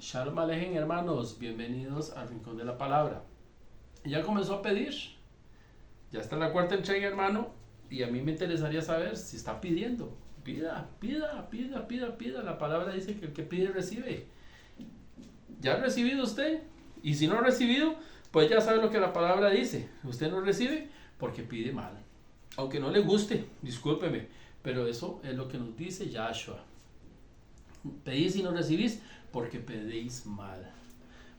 Shalom Alejem, hermanos, bienvenidos al Rincón de la Palabra. Ya comenzó a pedir, ya está la cuarta entrega, hermano, y a mí me interesaría saber si está pidiendo. Pida, pida, pida, pida, pida. La palabra dice que el que pide recibe. ¿Ya ha recibido usted? Y si no ha recibido, pues ya sabe lo que la palabra dice. Usted no recibe porque pide mal. Aunque no le guste, discúlpeme, pero eso es lo que nos dice Yahshua. Pedís y no recibís porque pedís mal.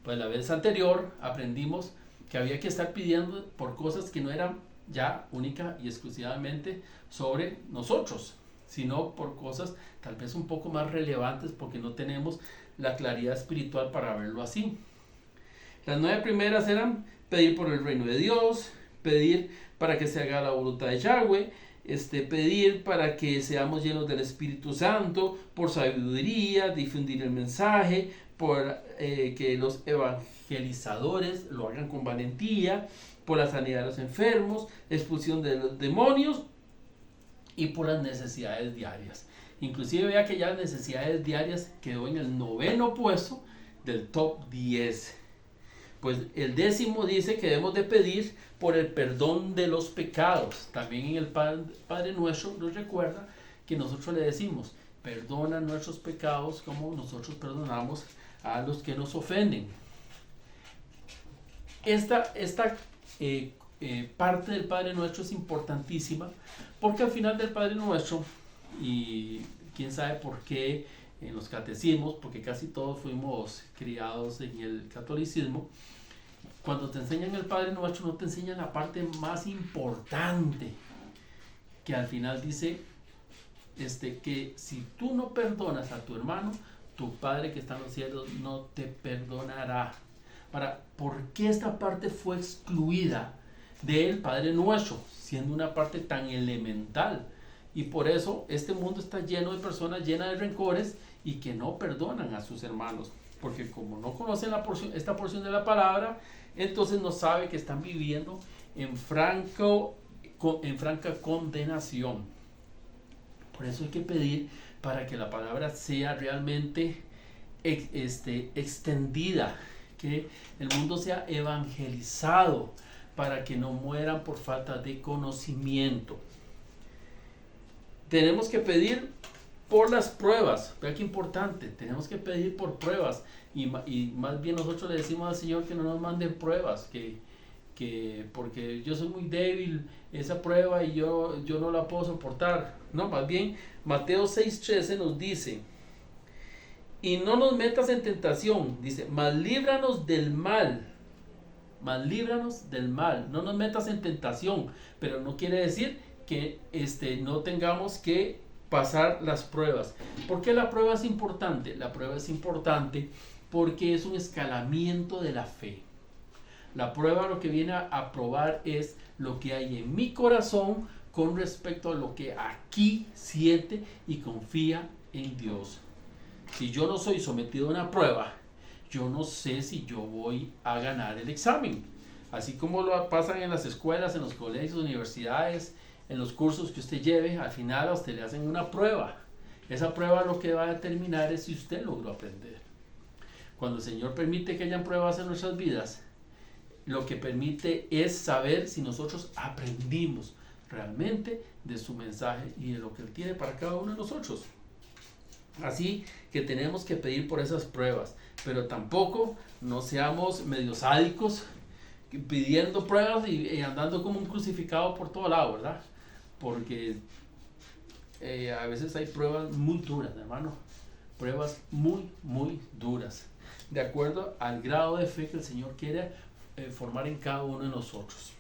Pues la vez anterior aprendimos que había que estar pidiendo por cosas que no eran ya única y exclusivamente sobre nosotros, sino por cosas tal vez un poco más relevantes porque no tenemos la claridad espiritual para verlo así. Las 9 primeras eran pedir por el reino de Dios, pedir para que se haga la voluntad de Yahweh, pedir para que seamos llenos del Espíritu Santo, por sabiduría, difundir el mensaje, por que los evangelizadores lo hagan con valentía, por la sanidad de los enfermos, expulsión de los demonios y por las necesidades diarias. Inclusive vea que ya las necesidades diarias quedó en el 9º puesto del top 10. Pues el 10º dice que debemos de pedir por el perdón de los pecados. También en el Padre Nuestro nos recuerda que nosotros le decimos, perdona nuestros pecados como nosotros perdonamos a los que nos ofenden. Esta parte del Padre Nuestro es importantísima porque al final del Padre Nuestro, y quién sabe por qué en los catecismos, porque casi todos fuimos criados en el catolicismo, cuando te enseñan el Padre Nuestro no te enseñan la parte más importante, que al final dice que si tú no perdonas a tu hermano, tu Padre que está en los cielos no te perdonará. ¿Por qué esta parte fue excluida del Padre Nuestro, siendo una parte tan elemental? Y por eso este mundo está lleno de personas llenas de rencores y que no perdonan a sus hermanos, porque como no conocen esta porción de la palabra, entonces no sabe que están viviendo en franca condenación. Por eso hay que pedir para que la palabra sea realmente extendida, que el mundo sea evangelizado, para que no mueran por falta de conocimiento. Tenemos que pedir por las pruebas. Vea qué importante, tenemos que pedir por pruebas, y más bien nosotros le decimos al Señor que no nos manden pruebas, que porque yo soy muy débil esa prueba y yo no la puedo soportar. No, más bien Mateo 6:13 nos dice, y no nos metas en tentación, dice, mas líbranos del mal. Mas líbranos del mal. No nos metas en tentación, pero no quiere decir que no tengamos que pasar las pruebas. ¿Por qué la prueba es importante? La prueba es importante porque es un escalamiento de la fe. La prueba lo que viene a probar es lo que hay en mi corazón con respecto a lo que aquí siente y confía en Dios. Si yo no soy sometido a una prueba, yo no sé si yo voy a ganar el examen. Así como lo pasan en las escuelas, en los colegios, universidades, en los cursos que usted lleve, al final a usted le hacen una prueba. Esa prueba lo que va a determinar es si usted logró aprender. Cuando el Señor permite que hayan pruebas en nuestras vidas, lo que permite es saber si nosotros aprendimos realmente de su mensaje y de lo que Él tiene para cada uno de nosotros. Así que tenemos que pedir por esas pruebas, pero tampoco no seamos medio sádicos pidiendo pruebas y andando como un crucificado por todo lado, ¿verdad? Porque a veces hay pruebas muy duras, hermano, pruebas muy, muy duras, de acuerdo al grado de fe que el Señor quiere formar en cada uno de nosotros.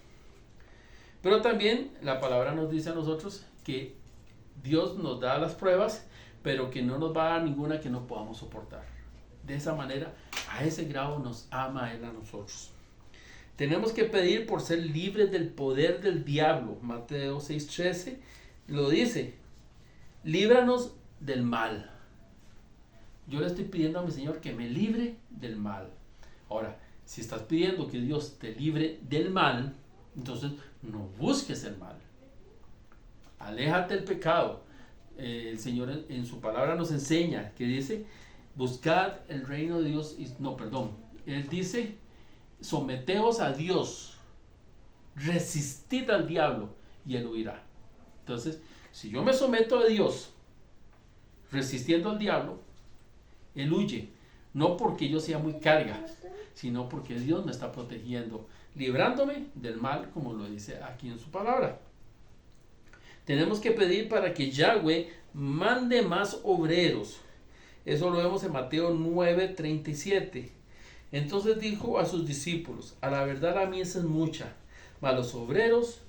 Pero también la palabra nos dice a nosotros que Dios nos da las pruebas, pero que no nos va a dar ninguna que no podamos soportar. De esa manera, a ese grado nos ama Él a nosotros. Tenemos que pedir por ser libres del poder del diablo. Mateo 6:13 lo dice, líbranos del mal. Yo le estoy pidiendo a mi Señor que me libre del mal. Ahora, si estás pidiendo que Dios te libre del mal, entonces no busques el mal. Aléjate del pecado. El Señor en su palabra nos enseña que dice Buscad el reino de Dios. No, perdón. Él dice, someteos a Dios, resistid al diablo y él huirá. Entonces, si yo me someto a Dios, resistiendo al diablo, él huye. No porque yo sea muy carga, sino porque Dios me está protegiendo, librándome del mal, como lo dice aquí en su palabra. Tenemos que pedir para que Yahweh mande más obreros. Eso lo vemos en Mateo 9:37. Entonces dijo a sus discípulos, a la verdad la mies es mucha, mas los obreros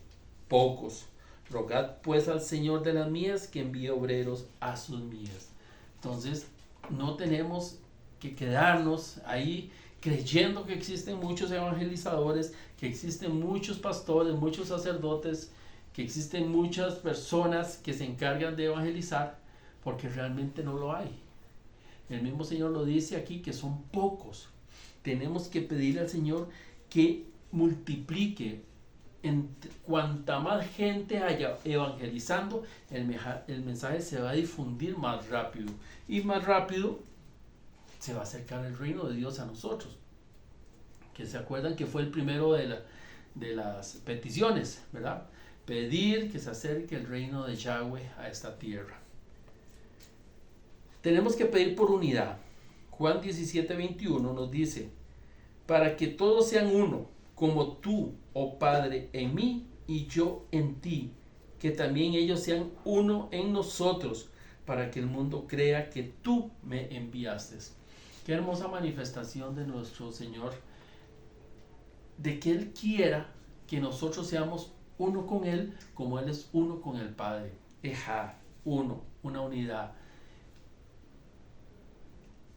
pocos. Rogad pues al Señor de las mies que envíe obreros a sus mies. Entonces no tenemos que quedarnos ahí creyendo que existen muchos evangelizadores, que existen muchos pastores, muchos sacerdotes, que existen muchas personas que se encargan de evangelizar, porque realmente no lo hay. El mismo Señor lo dice aquí, que son pocos. Tenemos que pedirle al Señor que multiplique. Cuanta más gente haya evangelizando, el mensaje se va a difundir más rápido. Y más rápido se va a acercar el reino de Dios a nosotros. Que se acuerdan que fue el primero de las peticiones, ¿verdad? Pedir que se acerque el reino de Yahweh a esta tierra. Tenemos que pedir por unidad. Juan 17:21 nos dice, para que todos sean uno, como tú, oh Padre, en mí y yo en ti, que también ellos sean uno en nosotros, para que el mundo crea que tú me enviaste. Qué hermosa manifestación de nuestro Señor, de que Él quiera que nosotros seamos uno con Él, como Él es uno con el Padre. Ejad, uno, una unidad.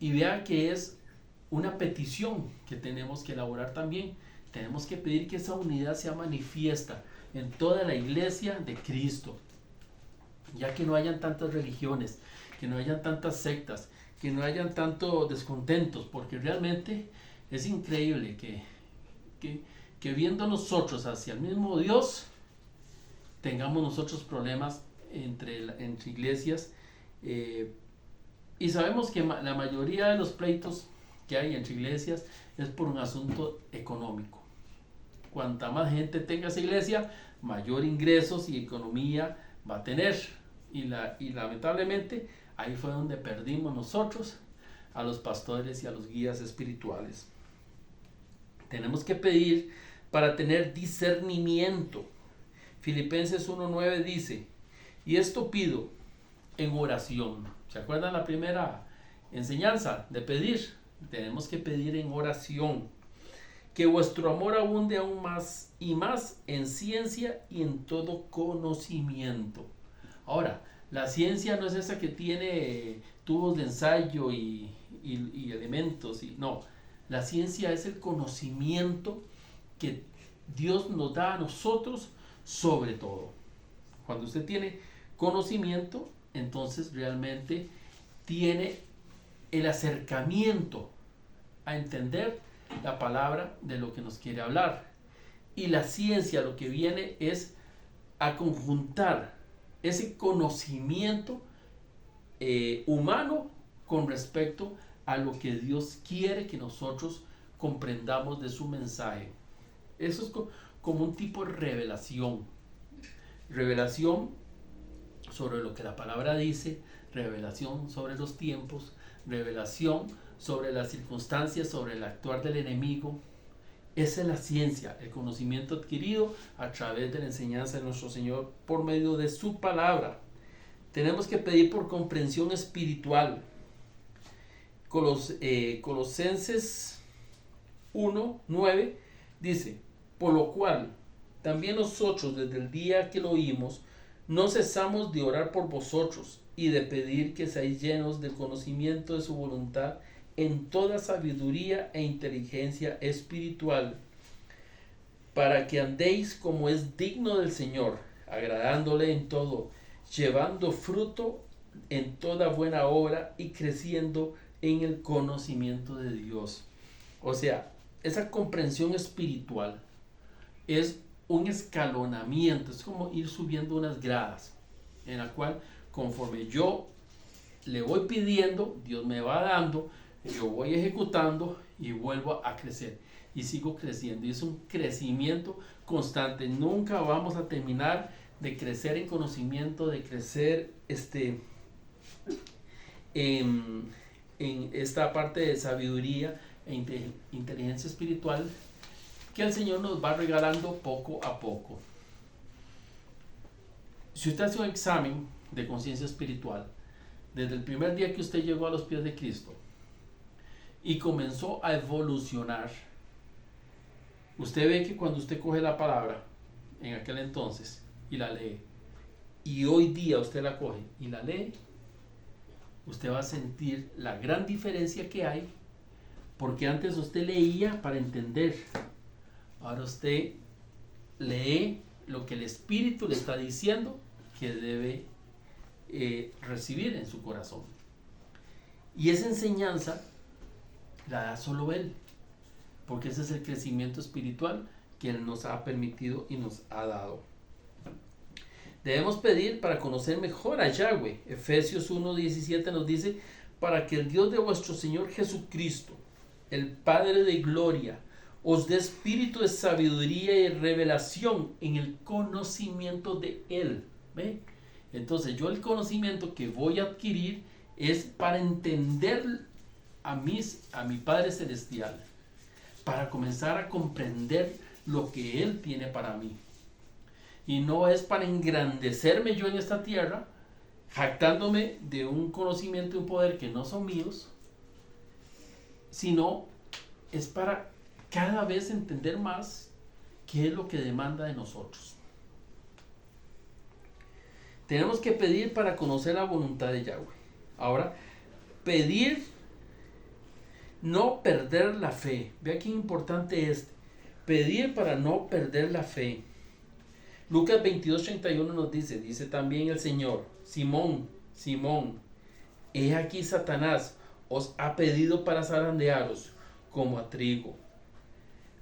Y vea que es una petición que tenemos que elaborar también. Tenemos que pedir que esa unidad sea manifiesta en toda la iglesia de Cristo, ya que no hayan tantas religiones, que no hayan tantas sectas, que no hayan tantos descontentos, porque realmente es increíble que viendo nosotros hacia el mismo Dios, tengamos nosotros problemas entre iglesias, y sabemos que la mayoría de los pleitos que hay entre iglesias es por un asunto económico. Cuanta más gente tenga esa iglesia, mayor ingresos y economía va a tener. Y lamentablemente ahí fue donde perdimos nosotros a los pastores y a los guías espirituales. Tenemos que pedir para tener discernimiento. Filipenses 1:9 dice, y esto pido en oración. ¿Se acuerdan la primera enseñanza de pedir? Tenemos que pedir en oración. Que vuestro amor abunde aún más y más en ciencia y en todo conocimiento. Ahora, la ciencia no es esa que tiene tubos de ensayo y elementos. No, la ciencia es el conocimiento que Dios nos da a nosotros sobre todo. Cuando usted tiene conocimiento, entonces realmente tiene el acercamiento a entender la palabra de lo que nos quiere hablar. Y la ciencia lo que viene es a conjuntar ese conocimiento humano con respecto a lo que Dios quiere que nosotros comprendamos de su mensaje. Eso es como un tipo de revelación. Revelación sobre lo que la palabra dice, revelación sobre los tiempos, revelación sobre las circunstancias, sobre el actuar del enemigo. Esa es la ciencia, el conocimiento adquirido a través de la enseñanza de nuestro Señor por medio de su palabra. Tenemos que pedir por comprensión espiritual. Colosenses 1:9 dice, por lo cual también nosotros desde el día que lo oímos no cesamos de orar por vosotros y de pedir que seáis llenos del conocimiento de su voluntad en toda sabiduría e inteligencia espiritual, para que andéis como es digno del Señor, agradándole en todo, llevando fruto en toda buena obra y creciendo en el conocimiento de Dios. O sea, esa comprensión espiritual es un escalonamiento, es como ir subiendo unas gradas, en la cual conforme yo le voy pidiendo, Dios me va dando, yo voy ejecutando y vuelvo a crecer. Y sigo creciendo. Y es un crecimiento constante. Nunca vamos a terminar de crecer en conocimiento, de crecer en esta parte de sabiduría e inteligencia espiritual que el Señor nos va regalando poco a poco. Si usted hace un examen de conciencia espiritual, desde el primer día que usted llegó a los pies de Cristo y comenzó a evolucionar, usted ve que cuando usted coge la palabra en aquel entonces y la lee, y hoy día usted la coge y la lee, usted va a sentir la gran diferencia que hay, porque antes usted leía para entender, ahora usted lee lo que el Espíritu le está diciendo que debe recibir en su corazón. Y esa enseñanza la da solo Él, porque ese es el crecimiento espiritual que Él nos ha permitido y nos ha dado. Debemos pedir para conocer mejor a Yahweh. Efesios 1:17 nos dice: para que el Dios de vuestro Señor Jesucristo, el Padre de gloria, os dé espíritu de sabiduría y revelación en el conocimiento de Él. ¿Ve? Entonces yo el conocimiento que voy a adquirir es para entender a mi Padre Celestial, para comenzar a comprender lo que Él tiene para mí. Y no es para engrandecerme yo en esta tierra, jactándome de un conocimiento y un poder que no son míos, sino es para cada vez entender más qué es lo que demanda de nosotros. Tenemos que pedir para conocer la voluntad de Yahweh. Ahora, pedir, no perder la fe. Vea qué importante es pedir para no perder la fe. Lucas 22:31 nos dice también el Señor: Simón, Simón, he aquí Satanás os ha pedido para zarandearos como a trigo.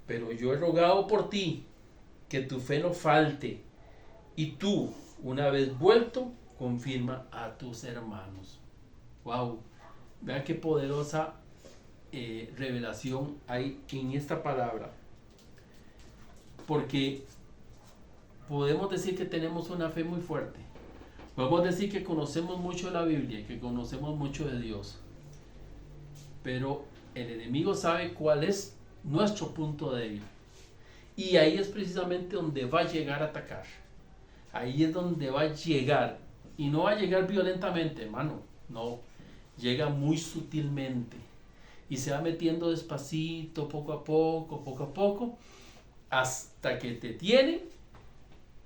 Pero yo he rogado por ti que tu fe no falte, y tú, una vez vuelto, confirma a tus hermanos. Wow, vea qué poderosa revelación hay en esta palabra, porque podemos decir que tenemos una fe muy fuerte, podemos decir que conocemos mucho la Biblia, que conocemos mucho de Dios, pero el enemigo sabe cuál es nuestro punto débil, y ahí es precisamente donde va a llegar a atacar. Ahí es donde va a llegar, y no va a llegar violentamente, hermano, no, llega muy sutilmente y se va metiendo despacito, poco a poco, hasta que te tiene,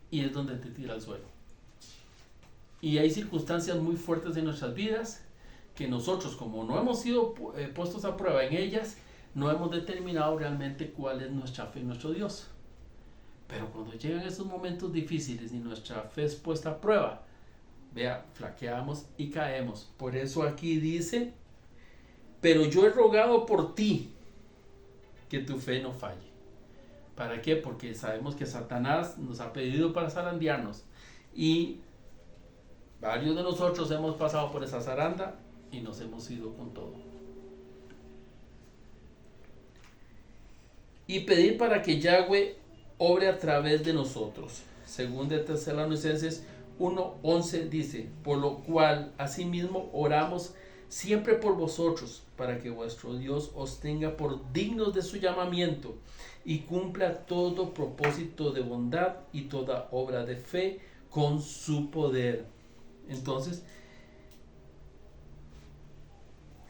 y es donde te tira al suelo. Y hay circunstancias muy fuertes en nuestras vidas que nosotros, como no hemos sido puestos a prueba en ellas, no hemos determinado realmente cuál es nuestra fe en nuestro Dios. Pero cuando llegan esos momentos difíciles y nuestra fe es puesta a prueba, vea, flaqueamos y caemos. Por eso aquí dice: pero yo he rogado por ti que tu fe no falle. ¿Para qué? Porque sabemos que Satanás nos ha pedido para zarandearnos, y varios de nosotros hemos pasado por esa zaranda y nos hemos ido con todo. Y pedir para que Yahweh obre a través de nosotros. Según de Tesalonicenses 1:11 dice: por lo cual asimismo oramos siempre por vosotros, para que vuestro Dios os tenga por dignos de su llamamiento y cumpla todo propósito de bondad y toda obra de fe con su poder. Entonces,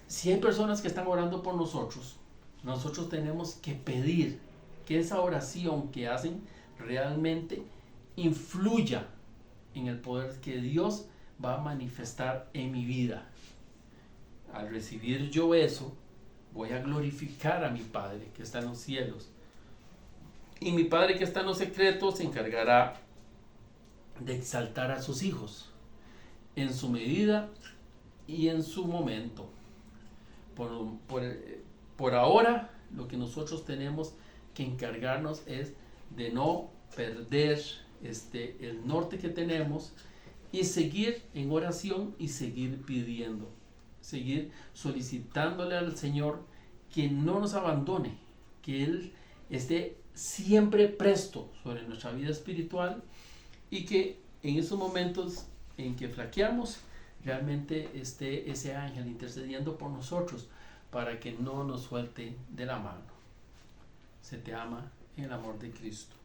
si hay personas que están orando por nosotros, nosotros tenemos que pedir que esa oración que hacen realmente influya en el poder que Dios va a manifestar en mi vida. Al recibir yo eso, voy a glorificar a mi Padre que está en los cielos. Y mi Padre que está en los secretos se encargará de exaltar a sus hijos en su medida y en su momento. Por ahora, lo que nosotros tenemos que encargarnos es de no perder el norte que tenemos y seguir en oración y seguir pidiendo, seguir solicitándole al Señor que no nos abandone, que Él esté siempre presto sobre nuestra vida espiritual y que en esos momentos en que flaqueamos, realmente esté ese ángel intercediendo por nosotros para que no nos suelte de la mano. Se te ama en el amor de Cristo.